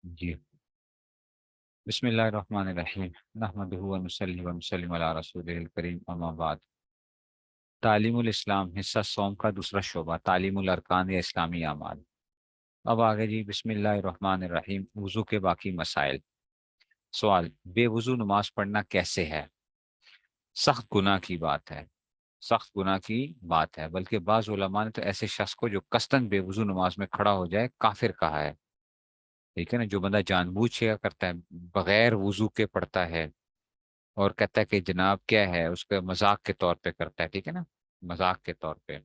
جی، بسم اللہ الرحمن الرحیم، نحمدہ و نصلی و نسلم علی رسولہ الکریم، اما بعد۔ تعلیم الاسلام حصہ سوم کا دوسرا شعبہ، تعلیم الارکان یا اسلامی اعمال۔ اب آگے جی، بسم اللہ الرحمن الرحیم، وضو کے باقی مسائل۔ سوال: بے وضو نماز پڑھنا کیسے ہے؟ سخت گناہ کی بات ہے، سخت گناہ کی بات ہے، بلکہ بعض علماء نے تو ایسے شخص کو جو قصداً بے وضو نماز میں کھڑا ہو جائے کافر کہا ہے۔ ٹھیک ہے نا، جو بندہ جان بوجھ کے کرتا ہے، بغیر وضو کے پڑھتا ہے اور کہتا ہے کہ جناب کیا ہے، اس کے مذاق کے طور پہ کرتا ہے، ٹھیک ہے نا، مذاق کے طور پہ،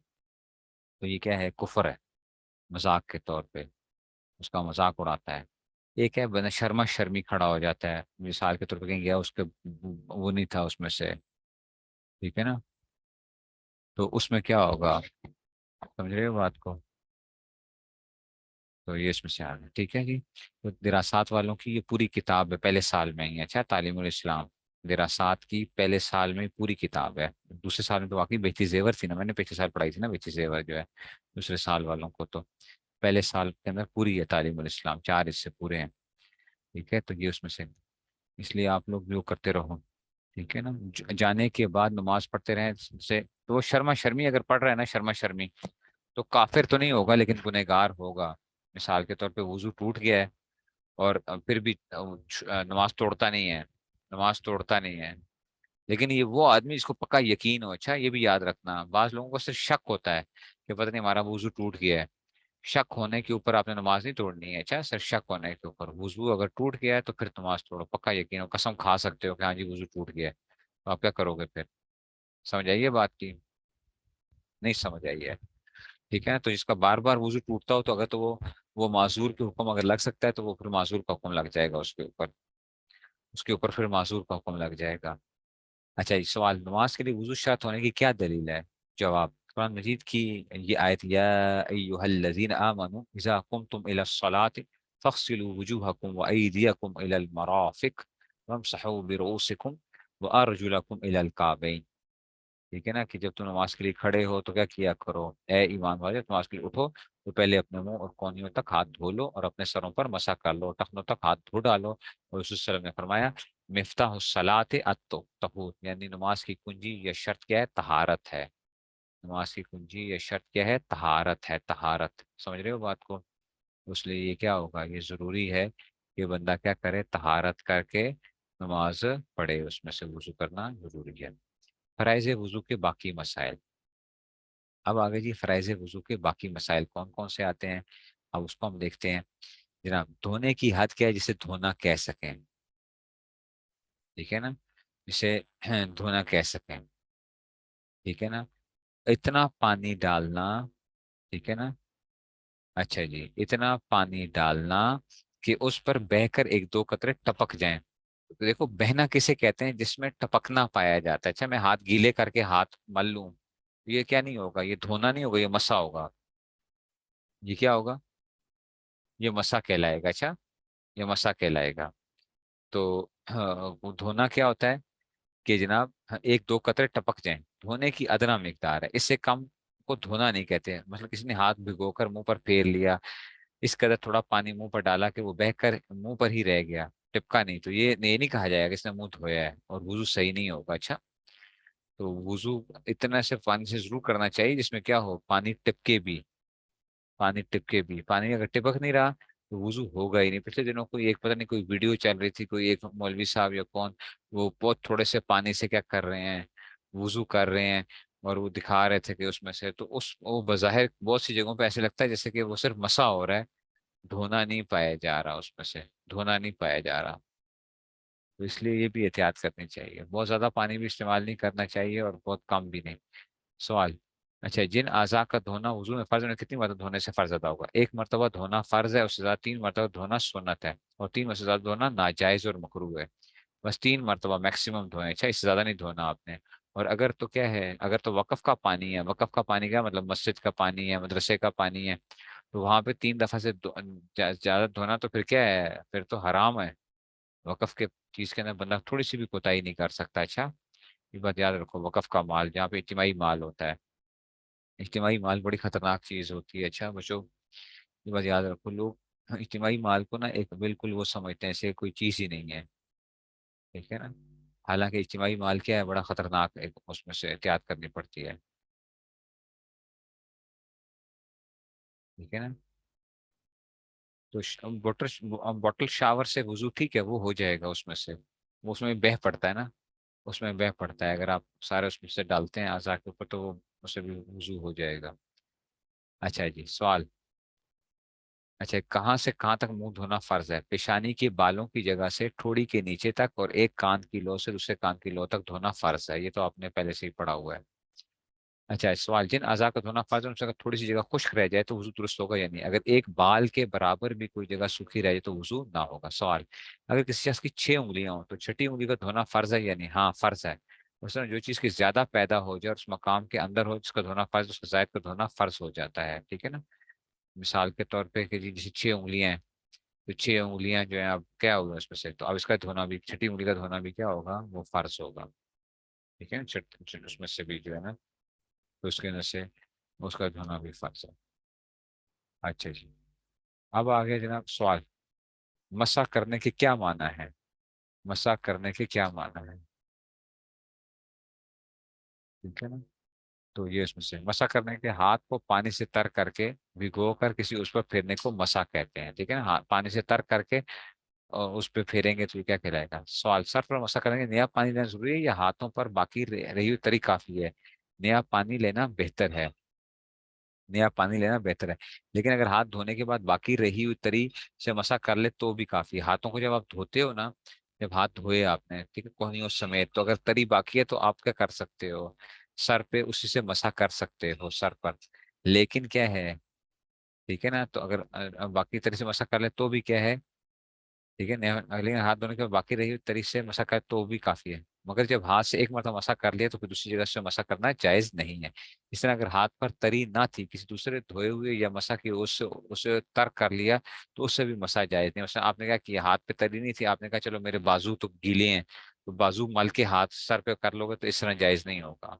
تو یہ کیا ہے؟ کفر ہے، مذاق کے طور پہ اس کا مذاق اڑاتا ہے۔ ایک ہے بندہ شرما شرمی کھڑا ہو جاتا ہے، مثال کے طور پہ کہیں گیا اس کے وہ نہیں تھا اس میں سے، ٹھیک ہے نا، تو اس میں کیا ہوگا؟ سمجھ رہے ہو بات کو؟ تو یہ اس میں سے آ گیا، ٹھیک ہے جی۔ تو دراسات والوں کی یہ پوری کتاب ہے، پہلے سال میں ہی، اچھا، تعلیم الاسلام دراسات کی پہلے سال میں پوری کتاب ہے۔ دوسرے سال میں تو واقعی بہتی زیور تھی نا، میں نے پچھلے سال پڑھائی تھی نا بہتی زیور جو ہے، دوسرے سال والوں کو تو پہلے سال کے اندر پوری ہے تعلیم الاسلام، 4 حصے پورے ہیں، ٹھیک ہے، تو یہ اس میں سے، اس لیے آپ لوگ جو کرتے رہو، ٹھیک ہے نا، جانے کے بعد نماز پڑھتے رہیں سے، تو وہ شرما شرمی اگر پڑھ رہے ہیں نا، شرما شرمی، تو کافر تو نہیں ہوگا لیکن گنہگار ہوگا۔ مثال کے طور پہ وضو ٹوٹ گیا ہے اور پھر بھی نماز توڑتا نہیں ہے، نماز توڑتا نہیں ہے، لیکن یہ وہ آدمی جس کو پکا یقین ہو، اچھا یہ بھی یاد رکھنا، بعض لوگوں کو صرف شک ہوتا ہے کہ پتہ نہیں ہمارا وضو ٹوٹ گیا ہے، شک ہونے کے اوپر آپ نے نماز نہیں توڑنی ہے، اچھا صرف شک ہونے کے اوپر، وضو اگر ٹوٹ گیا ہے تو پھر نماز توڑو، پکا یقین ہو، قسم کھا سکتے ہو کہ ہاں جی وضو ٹوٹ گیا ہے، تو آپ کیا کرو گے پھر؟ سمجھ آئیے بات کی؟ نہیں سمجھ آئی ہے؟ ٹھیک ہے نا، تو جس کا بار بار وضو ٹوٹتا ہو تو اگر تو وہ معذور کے حکم اگر لگ سکتا ہے تو وہ پھر معذور کا حکم لگ جائے گا اس کے اوپر، اس کے اوپر پھر معذور کا حکم لگ جائے گا۔ اچھا یہ سوال: نماز کے لیے وضو شرط ہونے کی کیا دلیل ہے؟ جواب: قرآن مجید کی یہ آیت، یا ایھا الذین آمنوا اذا قمتم الی الصلاۃ فاغسلوا وجوہکم وایدیکم الی المرافق وامسحوا برؤوسکم وارجلکم الی الکعبین۔ ٹھیک ہے نا، کہ جب تم نماز کے لیے کھڑے ہو تو کیا کیا کرو؟ اے ایمان والے، نماز کے لیے اٹھو تو پہلے اپنے منہ اور کونیوں تک ہاتھ دھو لو اور اپنے سروں پر مسح کر لو، ٹخنوں تک ہاتھ دھو ڈالو، اور رسول صلی اللہ علیہ وسلم نے فرمایا مفتاح الصلاۃ الطہور، یعنی نماز کی کنجی یا شرط کیا ہے؟ طہارت ہے۔ نماز کی کنجی یا شرط کیا ہے؟ طہارت ہے، طہارت، سمجھ رہے ہو بات کو؟ اس لیے یہ کیا ہوگا، یہ ضروری ہے کہ بندہ کیا کرے؟ طہارت کر کے نماز پڑھے، اس میں سے وضو کرنا ضروری ہے۔ فرائض وضو کے باقی مسائل۔ اب آگے جی، فرائض وضو کے باقی مسائل کون کون سے آتے ہیں، اب اس کو ہم دیکھتے ہیں۔ جناب، دھونے کی حد کیا ہے جسے دھونا کہہ سکیں؟ ٹھیک ہے نا، جسے دھونا کہہ سکیں، ٹھیک ہے نا، اتنا پانی ڈالنا، ٹھیک ہے نا، اچھا جی، اتنا پانی ڈالنا کہ اس پر بہہ کر ایک دو قطرے ٹپک جائیں۔ تو دیکھو، بہنا کسے کہتے ہیں؟ جس میں ٹپکنا پایا جاتا ہے، اچھا میں ہاتھ گیلے کر کے ہاتھ مل لوں، یہ کیا نہیں ہوگا؟ یہ دھونا نہیں ہوگا، یہ مسا ہوگا، یہ کیا ہوگا؟ یہ مسا کہلائے گا، اچھا یہ مسا کہلائے گا۔ تو وہ دھونا کیا ہوتا ہے کہ جناب ایک دو قطرے ٹپک جائیں، دھونے کی ادنا مقدار ہے، اس سے کم کو دھونا نہیں کہتے، مثلا کسی نے ہاتھ بھگو کر منہ پر پھیر لیا، اس قدر تھوڑا پانی منہ پر ڈالا کہ وہ بہہ کر منہ پر ہی رہ گیا، ٹپکا نہیں، تو یہ نہیں کہا جائے گا کہ اس نے منہ دھویا ہے اور وضو صحیح نہیں ہوگا، اچھا۔ تو وضو اتنا سے پانی سے ضرور کرنا چاہیے جس میں کیا ہو؟ پانی ٹپکے بھی، پانی ٹپکے بھی، پانی اگر ٹپک نہیں رہا تو وضو ہوگا ہی نہیں۔ پچھلے دنوں کوئی ایک پتہ نہیں کوئی ویڈیو چل رہی تھی، کوئی ایک مولوی صاحب یا کون، وہ بہت تھوڑے سے پانی سے کیا کر رہے ہیں؟ وضو کر رہے ہیں، اور وہ دکھا رہے تھے کہ اس میں سے تو وہ بظاہر بہت سی جگہوں پہ ایسے لگتا ہے جیسے کہ وہ صرف مسا ہو رہا ہے، دھونا نہیں پایا جا رہا، اس میں سے دھونا نہیں پایا جا رہا، تو اس لیے یہ بھی احتیاط کرنی چاہیے، بہت زیادہ پانی بھی استعمال نہیں کرنا چاہیے اور بہت کم بھی نہیں۔ سوال: اچھا، جن اعضاء کا دھونا وضو میں فرض ہے، کتنی مرتبہ دھونے سے فرض ادا ہوگا؟ ایک مرتبہ دھونا فرض ہے، اس سے زیادہ 3 مرتبہ دھونا سنت ہے، اور 3 سے زیادہ دھونا ناجائز اور مکروہ ہے۔ بس 3 مرتبہ میکسیمم دھوئیں، اچھا اس سے زیادہ نہیں دھونا آپ نے۔ اور اگر تو کیا ہے، اگر تو وقف کا پانی ہے، وقف کا پانی کیا مطلب؟ مسجد کا پانی ہے، مدرسے کا پانی ہے، تو وہاں پہ 3 دفعہ سے زیادہ دھونا تو پھر کیا ہے؟ پھر تو حرام ہے۔ وقف کے چیز کے اندر بندہ تھوڑی سی بھی کوتاہی نہیں کر سکتا، اچھا یہ بات یاد رکھو، وقف کا مال جہاں پہ اجتماعی مال ہوتا ہے، اجتماعی مال بڑی خطرناک چیز ہوتی ہے، اچھا بچو یہ بات یاد رکھو، لوگ اجتماعی مال کو نا ایک بالکل وہ سمجھتے ہیں ایسے کوئی چیز ہی نہیں ہے، ٹھیک ہے نا؟ حالانکہ اجتماعی مال کیا ہے، بڑا خطرناک ہے، اس میں سے احتیاط کرنی پڑتی ہے، ٹھیک ہے نا؟ تو بوٹل شاور سے وضو ٹھیک ہے، وہ ہو جائے گا اس میں سے، وہ اس میں بہ پڑتا ہے نا، اس میں بہ پڑتا ہے، اگر آپ سارے اس میں سے ڈالتے ہیں اعضاء کے اوپر تو وہ اس سے بھی وضو ہو جائے گا۔ اچھا جی، سوال۔ اچھا، کہاں سے کہاں تک منہ دھونا فرض ہے؟ پیشانی کے بالوں کی جگہ سے ٹھوڑی کے نیچے تک، اور ایک کان کی لو سے دوسرے کان کی لو تک دھونا فرض ہے، یہ تو آپ نے پہلے سے ہی پڑھا ہوا ہے۔ اچھا، سوال، جن اعضاء کا دھونا فرض ہے ان سے اگر تھوڑی سی جگہ خشک رہ جائے تو وضو درست ہوگا یا نہیں؟ اگر ایک بال کے برابر بھی کوئی جگہ سوکھی رہ جائے تو وضو نہ ہوگا۔ سوال، اگر کسی شخص کی 6 انگلیاں ہوں تو چھٹی انگلی کا دھونا فرض ہے یا نہیں؟ ہاں فرض ہے۔ اس میں جو چیز کی زیادہ پیدا ہو جائے اور اس مقام کے اندر ہو جس کا دھونا فرض ہے، اس کا زائد کا دھونا فرض ہو جاتا ہے، ٹھیک ہے نا؟ مثال کے طور پہ کہ جی جیسے 6 انگلیاں ہیں، تو 6 انگلیاں جو ہیں اب کیا ہوگا اس میں سے، تو اب اس کا دھونا بھی، چھٹی انگلی کا دھونا بھی کیا ہوگا، وہ فرض ہوگا، ٹھیک ہے نا؟ اس میں سے بھی جو ہے نا، تو اس کے اندر سے اس کا دھونا بھی فرض ہے۔ اچھا جی، اب آگے جناب سوال، مسح کرنے کے کیا معنی ہے؟ مسح کرنے کے کیا معنی ہے؟ ٹھیک ہے نا؟ تو یہ اس میں سے مسح کرنے کے، ہاتھ کو پانی سے تر کر کے بھگو کر کسی اس پر پھیرنے کو مسح کہتے ہیں، ٹھیک ہے نا؟ ہاتھ پانی سے تر کر کے اور اس پہ پھیریں گے تو یہ کیا کہلائے گا؟ سوال، سر پر مسح کرنے کے نیا پانی لینا ضروری ہے یا ہاتھوں پر باقی رہی ہوئی تری کافی ہے؟ نیا پانی لینا بہتر ہے، نیا پانی لینا بہتر ہے، لیکن اگر ہاتھ دھونے کے بعد باقی رہی ہوئی تری سے مسح کر لے تو بھی کافی ہے۔ ہاتھوں کو جب آپ دھوتے ہو نا، جب ہاتھ دھوئے آپ نے، ٹھیک ہے، کوہنیوں سمیت، تو اگر تری باقی ہے تو آپ کیا کر سکتے ہو، سر پہ اسی سے مسح کر سکتے ہو سر پر، لیکن کیا ہے، ٹھیک ہے نا؟ تو اگر باقی طرح سے مسح کر لے تو بھی کیا ہے، ٹھیک ہے، لیکن ہاتھ دھونے کے بعد باقی رہی ہوئی تری سے مسح کر تو بھی کافی ہے، مگر جب ہاتھ سے ایک مرتبہ مسح کر لیا تو پھر دوسری جگہ سے مسح کرنا جائز نہیں ہے۔ اس طرح اگر ہاتھ پر تری نہ تھی، کسی دوسرے دھوئے ہوئے یا مسح کی اسے ترک کر لیا تو اس سے بھی مسح جائز نہیں۔ مثلا آپ نے کہا کہ ہاتھ پہ تری نہیں تھی، آپ نے کہا چلو میرے بازو تو گیلے ہیں، تو بازو مل کے ہاتھ سر پہ کر لو گے تو اس طرح جائز نہیں ہوگا۔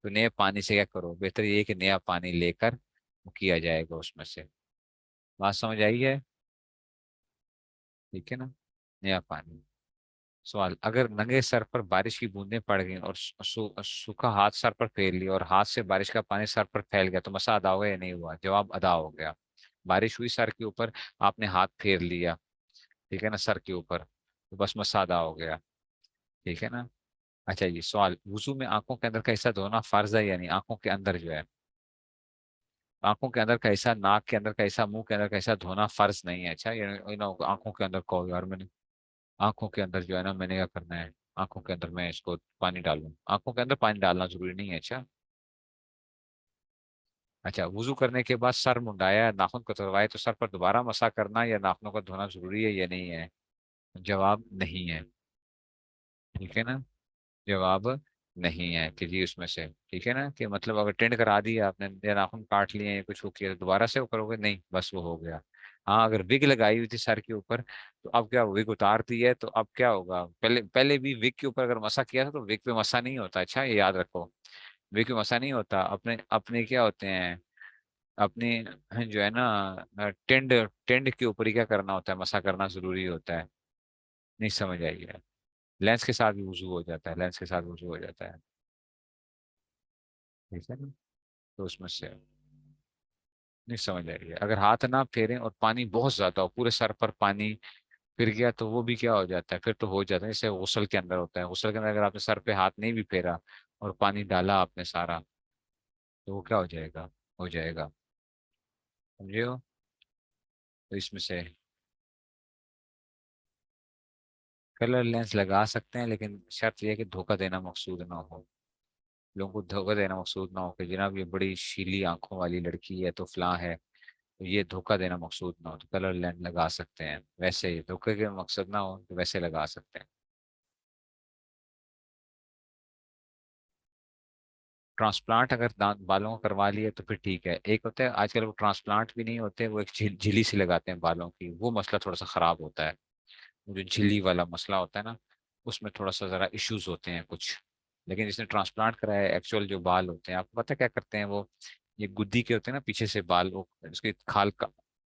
تو نئے پانی سے کیا کرو، بہتر یہ ہے کہ نیا پانی لے کر وہ کیا جائے گا اس میں سے۔ بات سمجھ آئی ہے؟ ٹھیک ہے نا؟ نیا پانی۔ سوال، اگر ننگے سر پر بارش کی بوندیں پڑ گئیں اور سوکھا ہاتھ سر پر پھیر لیا اور ہاتھ سے بارش کا پانی سر پر پھیل گیا تو مسا ادا ہوا یا نہیں ہوا؟ جواب، ادا ہو گیا۔ بارش ہوئی سر کے اوپر، آپ نے ہاتھ پھیر لیا، ٹھیک ہے نا، سر کے اوپر، تو بس مسا ادا ہو گیا، ٹھیک ہے نا؟ اچھا جی، سوال، وضو میں آنکھوں کے اندر کا حصہ دھونا فرض ہے یعنی آنکھوں کے اندر جو ہے، آنکھوں کے اندر کا حصہ، ناک کے اندر کا حصہ، منہ کے اندر کا حصہ دھونا فرض نہیں ہے؟ اچھا، آنکھوں کے اندر کہو یار، میں نے آنکھوں کے اندر جو ہے نا، میں نے کیا کرنا ہے، آنکھوں کے اندر میں اس کو پانی ڈالوں، آنکھوں کے اندر پانی ڈالنا ضروری نہیں ہے؟ اچھا، اچھا، وضو کرنے کے بعد سر منڈایا یا ناخن کو تڑوائے تو سر پر دوبارہ مسا کرنا یا ناخنوں کا دھونا ضروری ہے یا نہیں ہے؟ جواب، نہیں ہے، ٹھیک ہے نا؟ جواب نہیں ہے کہ جی اس میں سے، ٹھیک ہے نا، کہ مطلب اگر ٹینڈ کرا دیا آپ نے یا ناخن کاٹ لیے یا کچھ ہو کیا تو دوبارہ سے وہ کرو گے نہیں، بس وہ ہو گیا۔ ہاں، اگر وگ لگائی ہوئی تھی سر کے اوپر تو اب کیا، وگ اتار دی ہے تو اب کیا ہوگا، پہلے پہلے بھی وگ کے اوپر اگر مسا کیا تھا تو وگ پہ مسا نہیں ہوتا، اچھا یہ یاد رکھو، وگ پہ مسا نہیں ہوتا، اپنے اپنے کیا ہوتے ہیں، اپنی جو ہے نا، ٹینڈ ٹینڈ کے اوپر ہی کیا کرنا ہوتا ہے، مسا کرنا ضروری ہوتا ہے، نہیں سمجھ آئی ہے؟ لینس کے ساتھ بھی وضو ہو جاتا ہے، لینس کے ساتھ وضو ہو جاتا ہے، ٹھیک ہے نا؟ تو اس میں سے نہیں سمجھ آ رہی ہے، اگر ہاتھ نہ پھیریں اور پانی بہت زیادہ ہو، پورے سر پر پانی پھر گیا تو وہ بھی کیا ہو جاتا ہے، پھر تو ہو جاتا ہے، جیسے غسل کے اندر ہوتا ہے، غسل کے اندر اگر آپ نے سر پہ ہاتھ نہیں بھی پھیرا اور پانی ڈالا آپ نے سارا، تو وہ کیا ہو جائے گا، ہو جائے گا، سمجھے ہو؟ تو اس میں سے کلر لینس لگا سکتے ہیں، لیکن شرط یہ ہے کہ دھوکہ دینا مقصود نہ ہو، لوگوں کو دھوکہ دینا مقصود نہ ہو کہ جناب یہ بڑی شیلی آنکھوں والی لڑکی ہے تو فلاں ہے، تو یہ دھوکہ دینا مقصود نہ ہو تو کلر لینس لگا سکتے ہیں، ویسے ہی دھوکے کے مقصد نہ ہو تو ویسے لگا سکتے ہیں۔ ٹرانسپلانٹ اگر دانت بالوں کو کروا لیے تو پھر ٹھیک ہے، ایک ہوتا ہے آج کل وہ ٹرانسپلانٹ بھی نہیں ہوتے، وہ ایک جھلی سی لگاتے ہیں بالوں کی، وہ مسئلہ تھوڑا سا خراب ہوتا ہے، وہ جو جھلی والا مسئلہ ہوتا ہے نا، اس میں تھوڑا سا ذرا ایشوز ہوتے ہیں کچھ، لیکن جس نے ٹرانسپلانٹ کرایا ہے، ایکچوئل جو بال ہوتے ہیں آپ کو پتہ ہے کیا کرتے ہیں وہ، یہ گدی کے ہوتے ہیں نا پیچھے سے بال، وہ اس کی کھال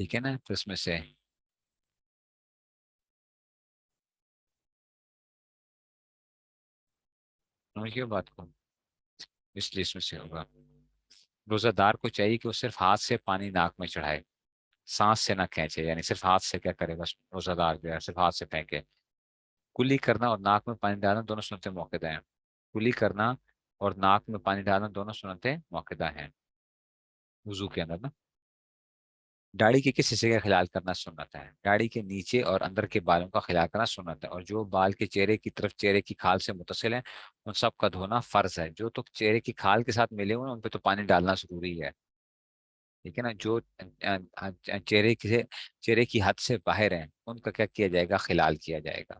ٹھیک ہے نا، تو اس میں سے سمجھ گئے بات کو، اس لیے اس میں سے ہوگا. روزہ دار کو چاہیے کہ وہ صرف ہاتھ سے پانی ناک میں چڑھائے، سانس سے نہ کھینچے، یعنی صرف ہاتھ سے کیا کرے بس روزہ دار جو ہے صرف ہاتھ سے پھینکے. کلی کرنا اور ناک میں پانی ڈالنا دونوں سنتیں موقع ہیں. کلی کرنا اور ناک میں پانی ڈالنا دونوں سنتیں موقع ہیں وضو کے اندر نا. داڑھی کے کس حصے کا خلال کرنا سنت ہے؟ داڑھی کے نیچے اور اندر کے بالوں کا خلال کرنا سنت ہے، اور جو بال کے چہرے کی طرف چہرے کی کھال سے متصل ہیں ان سب کا دھونا فرض ہے. جو تو چہرے کی کھال کے ساتھ ملے ہوئے ہیں ان پہ تو پانی ڈالنا ضروری ہے. ٹھیک ہے نا. جو چہرے کی حد سے باہر ہیں ان کا کیا کیا جائے گا؟ خلال کیا جائے گا.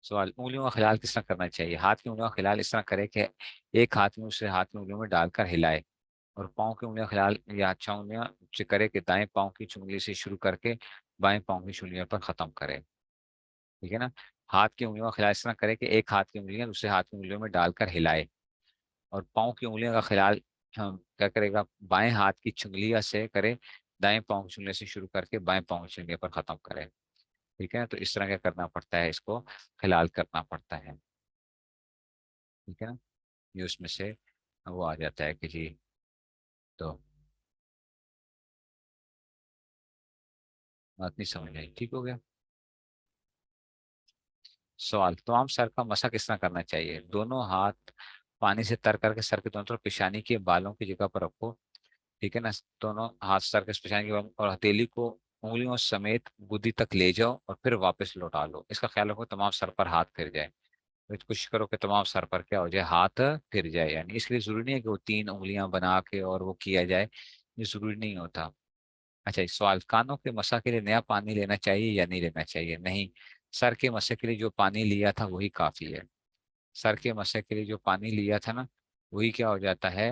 سوال: انگلیوں کا خلال کس طرح کرنا چاہیے؟ ہاتھ کی انگلیوں کا خلال اس طرح کرے کہ ایک ہاتھ میں اسے ہاتھ کی انگلیوں میں ڈال کر ہلائے، اور پاؤں کی انگلیاں خلال یا اچھا انگلیاں سے کرے کہ دائیں پاؤں کی چنگلی سے شروع کر کے بائیں پاؤں کی چنگلیوں پر ختم کرے. ٹھیک ہے نا. ہاتھ کی انگلیوں کا خلال اس طرح کرے کہ ایک ہاتھ کی انگلیاں دوسرے ہاتھ کی انگلیوں میں ڈال کر ہلائے، اور پاؤں کی انگلیوں کا خلال کیا کرے گا؟ بائیں ہاتھ کی چنگلیاں سے کرے، دائیں پاؤں کی چنگلی سے شروع کر کے بائیں پاؤں کی چنگلی پر ختم کرے. ٹھیک ہے نا. تو اس طرح کیا کرنا پڑتا ہے؟ اس کو خلال کرنا پڑتا ہے. ٹھیک ہے نا. یہ اس میں سے وہ آ جاتا ہے کہ جی. تو بات نہیں سمجھ آئی؟ ٹھیک ہو گیا. سوال: تمام سر کا مسح کس طرح کرنا چاہیے؟ دونوں ہاتھ پانی سے تر کر کے سر کے دونوں طرف پیشانی کے بالوں کی جگہ پر رکھو. ٹھیک ہے نا. دونوں ہاتھ سر کے پیشانی کے بالوں اور ہتھیلی کو انگلیوں سمیت گدی تک لے جاؤ اور پھر واپس لوٹا لو. اس کا خیال رکھو تمام سر پر ہاتھ پھر جائے. تو کوشش کرو کہ تمام سر پر کیا ہو جائے؟ ہاتھ پھر جائے. یعنی اس کے لیے ضروری نہیں ہے کہ وہ تین انگلیاں بنا کے اور وہ کیا جائے، یہ ضروری نہیں ہوتا. اچھا، ایک سوال: کانوں کے مسح کے لیے نیا پانی لینا چاہیے یا نہیں لینا چاہیے؟ نہیں. سر کے مسح کے لیے جو پانی لیا تھا وہی کافی ہے. سر کے مسح کے لیے جو پانی لیا تھا نا وہی کیا ہو جاتا ہے؟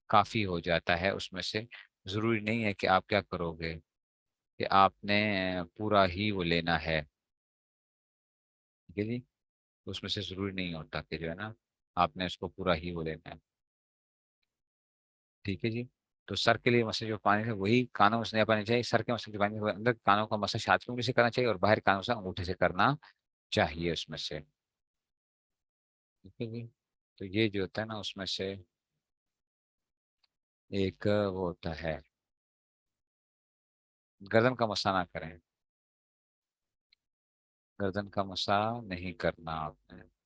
کافی ہو جاتا ہے. اس میں سے ضروری نہیں ہے کہ آپ کیا کرو گے، کہ آپ نے پورا ہی وہ لینا ہے. ٹھیک ہے جی. اس میں سے ضروری نہیں ہوتا کہ جو ہے نا آپ نے اس کو پورا ہی وہ لینا ہے. ٹھیک ہے جی. تو سر کے لیے مسئلہ جو پانی ہے وہی کانوں میں سے نہیں پانی چاہیے. سر کے مسئلے جو پانی ہے اندر کانوں کا مسئلہ ہاتھ کی انگلی سے کرنا چاہیے، اور باہر کانوں سے انگوٹھے سے کرنا چاہیے اس میں سے. ٹھیک ہے جی. تو یہ جو ہوتا ہے نا اس میں سے ایک وہ ہوتا ہے گردن کا مسا نہ کریں. گردن کا مسا نہیں کرنا آپ نے.